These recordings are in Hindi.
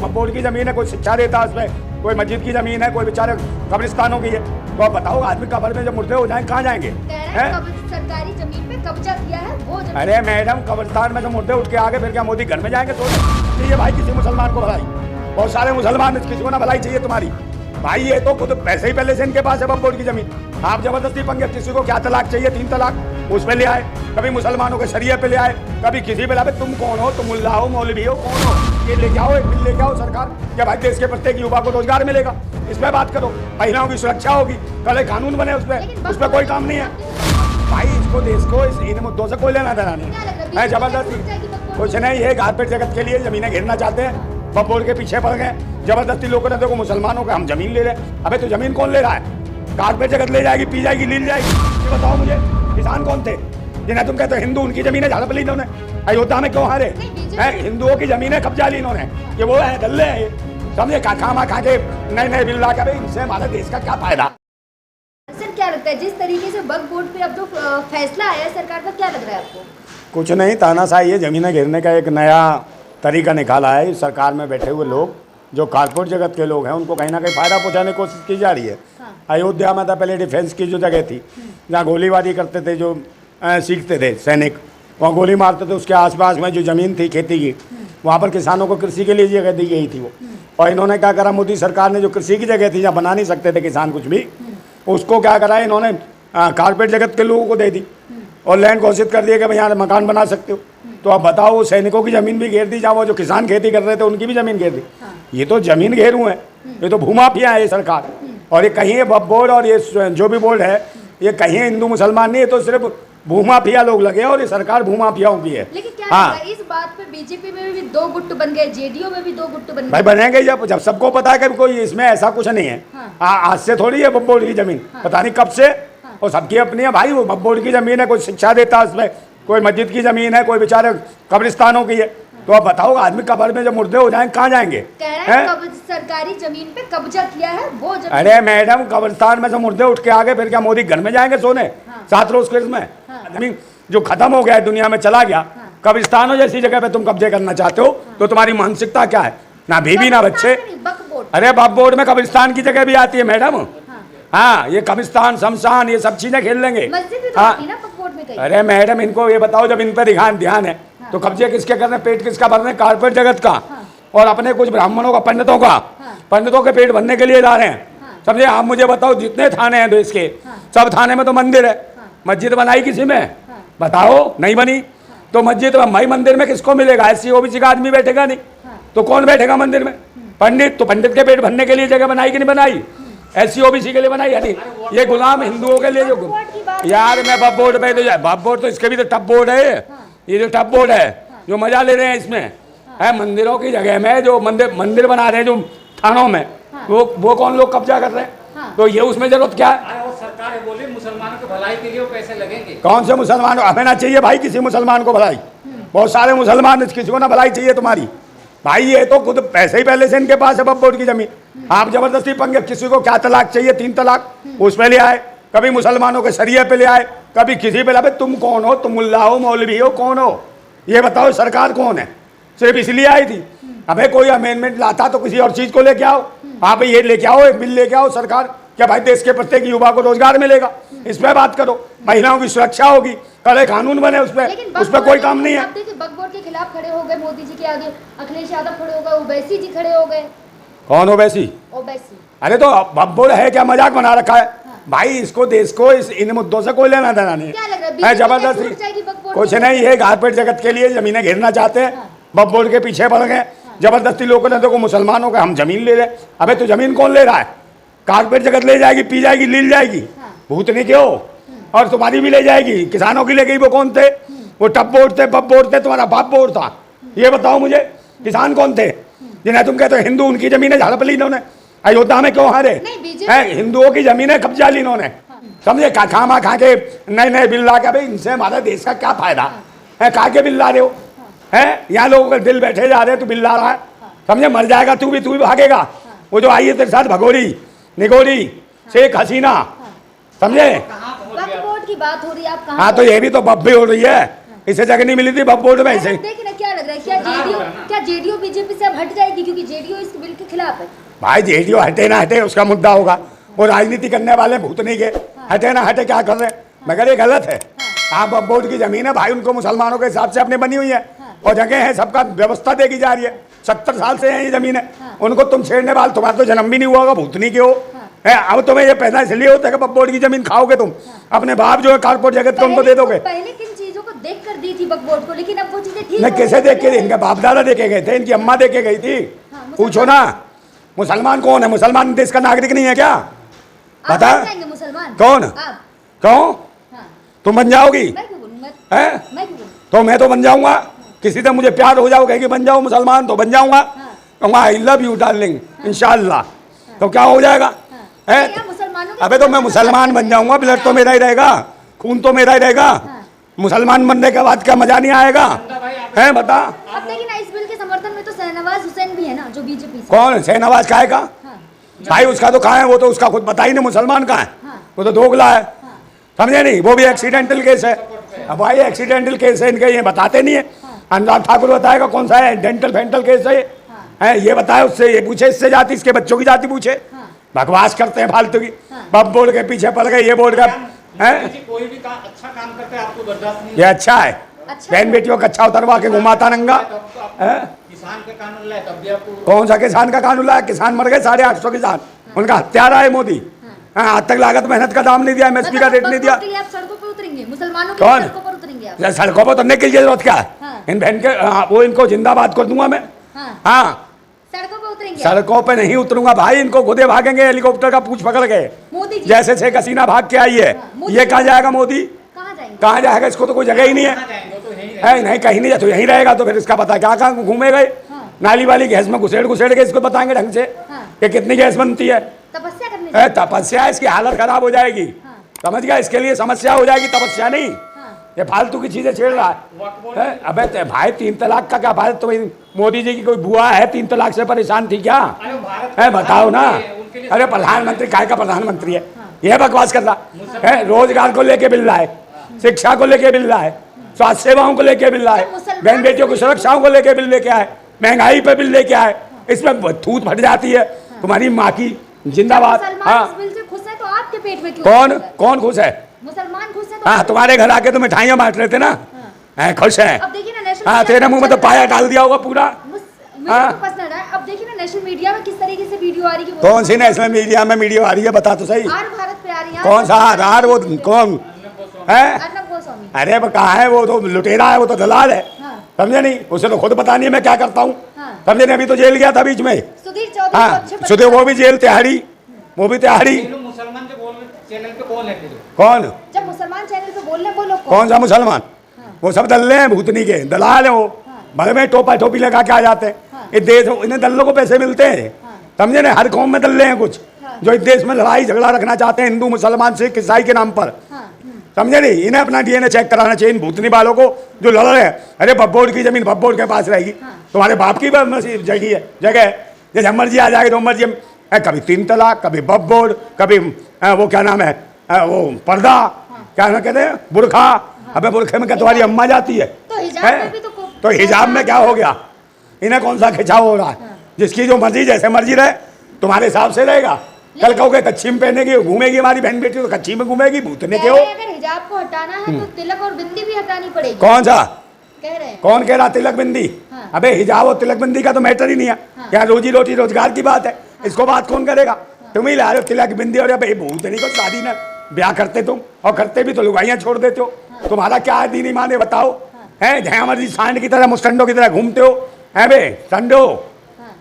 बोर्ड की जमीन है, कोई शिक्षा देता उसमें, कोई मस्जिद की जमीन है, कोई बेचारे कब्रिस्तानों की है। तो आप बताओ, आदमी कब्र में जब मुर्दे हो जाए कहाँ जाएंगे? सरकारी जमीन पे कब्जा किया है वो जमीन। अरे मैडम, कब्रिस्तान में तो मुर्दे उठ के आगे फिर क्या मोदी घर में जाएंगे? तो चाहिए भाई किसी मुसलमान को भलाई, बहुत सारे मुसलमान, किसी को ना भलाई चाहिए तुम्हारी भाई। ये तो खुद पैसे ही पहले से इनके पास है वक्फ बोर्ड की जमीन। आप जबरदस्ती पंगे, किसी को क्या तलाक चाहिए, 3 तलाक उस पे ले आए, कभी मुसलमानों के शरीयत पे ले आए, कभी किसी पे लाए। तुम कौन हो? तुम मुल्ला हो, मौलवी हो, कौन हो? ये लेके आओ, एक बिल लेके आओ सरकार क्या भाई देश के प्रत्येक युवा को रोजगार मिलेगा, इस पर बात करो। महिलाओं की सुरक्षा होगी, कल एक कानून बने उस पर कोई काम नहीं है भाई। इसको देश को इन मुद्दों से कोई लेना देना नहीं है। जबरदस्ती कुछ नहीं, ये कारपेट जगत के लिए जमीनें घेरना चाहते हैं, वक्फ बोर्ड के पीछे पड़ गए जबरदस्ती। लोगों ने देखो मुसलमानों का हम जमीन ले रहे। अबे तो जमीन कौन ले रहा है? कारपेट जगत ले जाएगी, पी जाएगी, लील जाएगी। ये बताओ मुझे, किसान कौन थे जिन्हें तुम कहते हो हिंदू? उनकी जमीन है झाड़प ली इन्होंने। अयोध्या में क्यों हारे? हिंदुओं की जमीन है, कब्जा ली इन्होंने। ये वो है दल्ले हैं, समझे? खामा खा के नए नए बिल ला के, इनसे हमारे देश का क्या फायदा? सर क्या लगता है जिस तरीके से वक्फ बोर्ड पे अब जो फैसला आया है सरकार का, क्या लग रहा है आपको? कुछ नहीं, तानाशाही है। जमीनें घेरने का एक नया तरीका निकाला है सरकार में बैठे हुए लोग, जो कारपोरेट जगत के लोग हैं, उनको कहीं ना कहीं फायदा पहुंचाने की कोशिश की जा रही है। हाँ। अयोध्या में था पहले डिफेंस की जो जगह थी, जहाँ गोलीबारी करते थे, जो सीखते थे सैनिक, वहाँ गोली मारते थे। उसके आसपास में जो ज़मीन थी खेती की, वहाँ पर किसानों को कृषि के लिए जगह दी गई थी वो। और इन्होंने क्या करा, मोदी सरकार ने जो कृषि की जगह थी, जहाँ बना नहीं सकते थे किसान कुछ भी, उसको क्या करा इन्होंने कारपेट जगत के लोगों को दे दी और लैंड घोषित कर दिया कि भाई यहाँ मकान बना सकते हो। तो अब बताओ, वो सैनिकों की ज़मीन भी घेर दी, जहाँ वो जो किसान खेती कर रहे थे उनकी भी ज़मीन घेर दी। ये तो ज़मीन घेरू है, ये तो भूमाफिया है ये सरकार। और ये कहीं ये वक्फ बोर्ड और ये जो भी बोर्ड है, ये कहीं हिंदू मुसलमान नहीं है, तो सिर्फ भूमाफिया लोग लगे और ये सरकार भूमाफियाओं की है। लेकिन क्या लगता है इस बात पे बीजेपी में भी 2 गुट बन गए, जेडीयू में भी 2 गुट बन गए? भाई बनेंगे जब सबको पता है कि कोई इसमें ऐसा कुछ नहीं है। आज से थोड़ी है वक्फ बोर्ड की जमीन, पता नहीं कब से, और सबकी अपनी है भाई। वो वक्फ बोर्ड की जमीन है, कोई शिक्षा देता उसमें, कोई मस्जिद की जमीन है, कोई बेचारे कब्रिस्तानों की है। तो आप बताओ, आदमी कब्र में जब मुर्दे हो जाए कहाँ जाएंगे? सरकारी जमीन पे कब्जा किया है वो जमीन। अरे मैडम, कब्रिस्तान में से मुर्दे उठ के आगे फिर क्या मोदी घर में जाएंगे सोने? 7 रोज केस में जमीन जो खत्म हो गया है, दुनिया में चला गया, कब्रिस्तानों जैसी जगह पे तुम कब्जे करना चाहते हो, तो तुम्हारी मानसिकता क्या है? ना बीवी ना बच्चे। अरे वक्फ बोर्ड में कब्रिस्तान की जगह भी आती है मैडम। हाँ, ये कब्रिस्तान, शमशान, ये सब चीजें खेल लेंगे। अरे मैडम, इनको ये बताओ, जब इन पर ध्यान है तो कब्जे किसके कर रहे हैं? पेट किसका भर रहे हैं? कारपेट जगत का। और अपने कुछ ब्राह्मणों का, पंडितों का, पंडितों के पेट भरने के लिए ला रहे हैं। समझे? आप मुझे बताओ, जितने थाने हैं देश के, सब थाने में तो मंदिर है। मस्जिद बनाई किसी में? बताओ, नहीं बनी। तो मस्जिद भाई मंदिर में किसको मिलेगा? SC OBC का आदमी बैठेगा नहीं, तो कौन बैठेगा मंदिर में? पंडित। तो पंडित के पेट भरने के लिए जगह बनाई कि नहीं बनाई? SC OBC के लिए बनाई? यानी ये गुलाम हिंदुओं के लिए जो यार, मैं वक्फ बोर्ड पे तो वक्फ बोर्ड तो इसके भी तो टप बोर्ड है। ये जो टप बोर्ड है, जो मजा ले रहे हैं इसमें है, मंदिरों की जगह में जो मंदिर बना रहे हैं जो थानों में, वो कौन लोग कब्जा कर रहे हैं? तो ये उसमें जरूरत क्या है? सरकार बोली मुसलमानों की भलाई के लिए पैसे लगेंगे। कौन से मुसलमान? हमें ना चाहिए भाई किसी मुसलमान को भलाई, बहुत सारे मुसलमान, किसी को ना भलाई चाहिए तुम्हारी भाई। ये तो खुद पैसे ही पहले से इनके पास है वक्फ बोर्ड की जमीन। आप जबरदस्ती पंगे, किसी को क्या तलाक चाहिए, 3 तलाक उस पे ले आए, कभी मुसलमानों के शरीयत पे ले आए, कभी किसी पे लाए। तुम कौन हो? तुम मुल्ला हो, मौलवी हो, कौन हो? ये बताओ, सरकार कौन है? सिर्फ इसलिए आई थी। अबे कोई अमेंडमेंट लाता तो किसी और चीज को लेके आओ। आप ये लेके आओ, एक बिल लेके आओ सरकार क्या भाई देश के प्रत्येक युवा को रोजगार मिलेगा, इस पर बात करो। महिलाओं की सुरक्षा होगी, कल एक कानून बने उस पर कोई काम नहीं है। वक्फ बोर्ड के खिलाफ खड़े हो गए मोदी जी के आगे, अखिलेश यादव खड़े हो गए, ओवैसी जी खड़े हो गए। कौन ओवैसी? अरे तो वक्फ बोर्ड है क्या? मजाक बना रखा है भाई। इसको देश को इन मुद्दों से कोई लेना देना नहीं है। जबरदस्ती कुछ नहीं, ये कारपेट जगत के लिए जमीनें घेरना चाहते हैं, वक्फ बोर्ड के पीछे पड़ गए जबरदस्ती। लोगों ने देखो मुसलमानों का हम जमीन ले रहे। अबे तो जमीन कौन ले रहा है? कारपेट जगत ले जाएगी, पी जाएगी, लील जाएगी। भूतनी क्यों? और तुम्हारी भी ले जाएगी। किसानों की ले गई, वो कौन थे? वो टप बोर्ड थे, वक्फ बोर्ड थे, तुम्हारा बाप बोर्ड था। ये बताओ मुझे, किसान कौन थे जिन्हें तुम कहते हो हिंदू? उनकी जमीन है झाड़प ली इन्होंने। अयोध्या में क्यों हारे? हिंदुओं की जमीन है, कब्जा ली इन्होंने। समझे? खामा खा के नए नए बिल ला के, भाई इनसे हमारे देश का क्या फायदा है? खा के बिल ला रहे हो है? यहाँ लोगों के दिल बैठे जा रहे, तू बिल ला रहा है। समझे? मर जाएगा तू भी भागेगा। वो जो आई है तेरे साथ भगोरी निगोरी शेख हसीना, समझे? वक्फ बोर्ड की बात हो रही है, आप कहाँ? हाँ, तो ये भी तो वक्फ भी हो रही है। इसे जगह नहीं मिली थी वक्फ बोर्ड में। इसे देखिए ना, क्या लग रहा है, क्या क्या जेडीयू बीजेपी से अब हट जाएगी, क्योंकि जेडीयू इस बिल के खिलाफ है? भाई जेडीयू हटे ना हटे उसका मुद्दा होगा, वो राजनीति करने वाले भूत नहीं के, हटे ना हटे क्या कर रहे हैं, मगर ये गलत है। आप अब बोर्ड की जमीन है भाई, उनको मुसलमानों के हिसाब से अपने बनी हुई है और जगह है, सबका व्यवस्था देखी जा रही है, 70 साल से है ये जमीन है, उनको तुम छेड़ने वाले, तुम्हारा तो जन्म भी नहीं हुआ होगा, भूतनी के हो है। अब तुम्हें ये पैदा इसलिए होता है कि बक बोर्ड की जमीन खाओगे तुम, अपने बाप जो है कारपोरेट जगत को उनको दे दोगे। पहले किन चीजों को देख कर दी थी बक बोर्ड को, लेकिन अब वो चीजें ठीक नहीं कैसे देख के, इनके बाप दादा देखे गए थे, इनकी अम्मा देखे गई थी, पूछो ना। मुसलमान कौन है? मुसलमान देश का नागरिक नहीं है क्या? बता मुसलमान कौन? क्यों तुम बन जाओगी? मैं क्यों बोलूं? मैं क्यों बोलूं? तो मैं तो बन जाऊंगा, किसी से मुझे प्यार हो जाओ कहेगी बन जाओ मुसलमान तो बन जाऊंगा, कहूँगा आई लव यू डार्लिंग इंशाल्लाह, तो क्या हो जाएगा है? अबे तो मैं मुसलमान बन जाऊंगा, ब्लड तो मेरा ही रहेगा, खून तो मेरा ही रहेगा, मुसलमान बनने के बाद क्या मजा नहीं आएगा है? बता। अब देखिए ना, इस बिल के समर्थन में तो शहनवाज हुसैन भी है ना, जो बीजेपी से। कौन शहनवाज का है का? भाई उसका तो कहाँ है, वो तो उसका खुद बता ही नहीं मुसलमान का है, वो तो दोगला है, समझे नहीं? वो भी एक्सीडेंटल केस है। अब भाई एक्सीडेंटल केस है इनके, ये बताते नहीं है। अनुराग ठाकुर बताएगा कौन सा है डेंटल फेंटल केस है ये बताए, उससे ये पूछे, इससे जाति, इसके बच्चों की जाति पूछे, बकवास करते हैं फालतू की, बब बोर्ड के पीछे पड़ गए, ये बोर्ड का है। कोई भी अच्छा काम करते हैं आपको बर्दाश्त नहीं, ये अच्छा है, बहन बेटियों का अच्छा उतरवा के घुमाता नंगा। किसान का कानून लाए तब भी आपको, कौन सा किसान का कानून लाया? किसान मर गए 850 किसान, उनका हत्यारा है मोदी। आज तक लागत मेहनत का दाम नहीं दिया, एमएसपी का रेट नहीं दिया। आप सड़कों पर उतरेंगे, मुसलमानों की कौन? सड़कों पर उतरेंगे आप? सड़कों पर उतरने की जरूरत क्या है? इन बहन के वो इनको जिंदाबाद कर दूंगा मैं। हाँ सड़कों पर उतरेंगे? सड़कों पे नहीं उतरूंगा भाई, इनको खुदे भागेंगे हेलीकॉप्टर का पूछ पकड़ के, मोदी जी जैसे शेख हसीना भाग के आई है। ये कहाँ जाएगा मोदी? कहाँ जाएंगे? कहाँ जाएगा? इसको तो कोई जगह ही नहीं है, नहीं कहीं नहीं, तो यहीं रहेगा, तो फिर इसका पता क्या कहाँ घूमेगा? नाली वाली गैस में घुसेड़ के इसको बताएंगे ढंग से कि कितनी गैस बनती है। तपस्या करने तपस्या, इसकी हालत खराब हो जाएगी, समझ गया? इसके लिए समस्या हो जाएगी, तपस्या नहीं। ये फालतू की चीजें छेड़ रहा है। अबे भाई 3 तलाक का क्या फायदा? तो मोदी जी की कोई बुआ है 3 तलाक से परेशान थी क्या है? बताओ ना। अरे प्रधानमंत्री काय का प्रधानमंत्री है? यह बकवास कर रहा है। रोजगार को लेके बिल रहा है, शिक्षा को लेके बिल रहा है, स्वास्थ्य सेवाओं को लेके बिल रहा है, बहन बेटियों की सुरक्षाओं को लेके बिल लेके आए, महंगाई पे बिल लेके आए, इसमें थूत फट जाती है तुम्हारी माँ की। जिंदाबाद। हाँ इस बिल से खुश है तो आपके पेट में क्यों? कौन खुश है? मुसलमान खुश है तो? हाँ तुम्हारे घर आके तो मिठाइयाँ बांट रहे थे ना, खुश है। अब देखिए ना नेशनल, हाँ तेरे मुंह में तो पाया डाल दिया होगा पूरा। अब देखिए ना नेशनल मीडिया में किस तरीके से वीडियो आ रही है। कौन सी नेशनल मीडिया में वीडियो आ रही है? बता तो सही। आर भारत पे आ रही है। कौन सा आर? वो कौन है? अर्नब गोस्वामी। अरे वो कहाँ है? वो तो लुटेरा है, वो तो दलाल है, समझे नहीं? उसे तो खुद पता नहीं है मैं क्या करता हूँ, समझे नहीं? अभी तो जेल गया था बीच में। सुधीर चौधरी। हाँ सुधीर, वो भी जेल, तिहाड़ी, वो भी तिहाड़ी। मुसलमान जो बोल चैनल पे कौन है? कौन? जब मुसलमान चैनल पे बोल रहे वो लोग कौन सा मुसलमान? वो सब दल्ले हैं, भूतनी के दलाल है। वो भले में टोपा टोपी लगा के आ जाते हैं। इस देश, इन्हें दल्लों को पैसे मिलते हैं, समझे ना? हर कौम में दल्ले हैं कुछ जो इस देश में लड़ाई झगड़ा रखना चाहते हैं, हिंदू मुसलमान सिख ईसाई के नाम पर, समझे नहीं? इन्हें अपना डीएनए चेक कराना चाहिए इन भूतनी वालों को जो लड़ रहे हैं। अरे बब्बोर्ड की जमीन बब्बोर्ड के पास रहेगी, तुम्हारे बाप की जगह है, जैसे मर्जी आ जाएगी तो मर्जी, कभी 3 तलाक, कभी बब्बोर्ड, कभी वो क्या नाम है, वो पर्दा, क्या ना कहते हैं, बुरखा। अबे बुरखे में क्या तुम्हारी अम्मा जाती है? तो हिजाब में क्या हो गया? इन्हें कौन सा खिंचाव हो रहा है? जिसकी जो मर्जी जैसे मर्जी रहे, तुम्हारे हिसाब से रहेगा। कल कहोगे कच्ची में पहनेगी, घूमेगी हमारी बहन बेटी तो कच्ची में घूमेगी, भूतने के हो। अगर हिजाब को हटाना है तो तिलक और बिंदी भी हटानी पड़ेगी। कौन सा कह रहे हैं? कौन कह रहा तिलक बिंदी? अबे हिजाब और तिलक बिंदी का तो मैटर ही नहीं है, क्या रोजी रोटी रोजगार की बात है, इसको बात कौन करेगा? तुम ही ला रहे हो तिलक बिंदी। और भाई भूतनी को शादी में ब्याह करते तुम, और करते भी तो लुगाइयाँ छोड़ देते हो। तुम्हारा क्या है दीनी माने बताओ? है जहाँ मर्जी सांड की तरह मुस्टंडो की तरह घूमते हो, है बे संडो,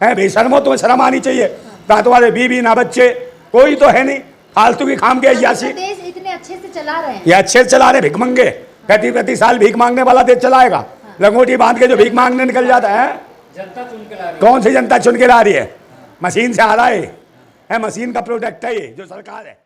है बेशर्मो, तुम्हें शर्म आनी चाहिए। ना तुम्हारे बीवी ना बच्चे, कोई तो है नहीं, फालतू की खाम के अय्याशी। देश इतने अच्छे से चला रहे हैं, ये अच्छे से चला रहे, भिखमंगे प्रति साल भीख मांगने वाला देश चलाएगा। लंगोटी बांध के जो भीख मांगने निकल जाता है। जनता चुन के ला रही है। कौन सी जनता चुन के ला रही है? मशीन से आ रहा है, मशीन का प्रोडक्ट है ये जो सरकार है।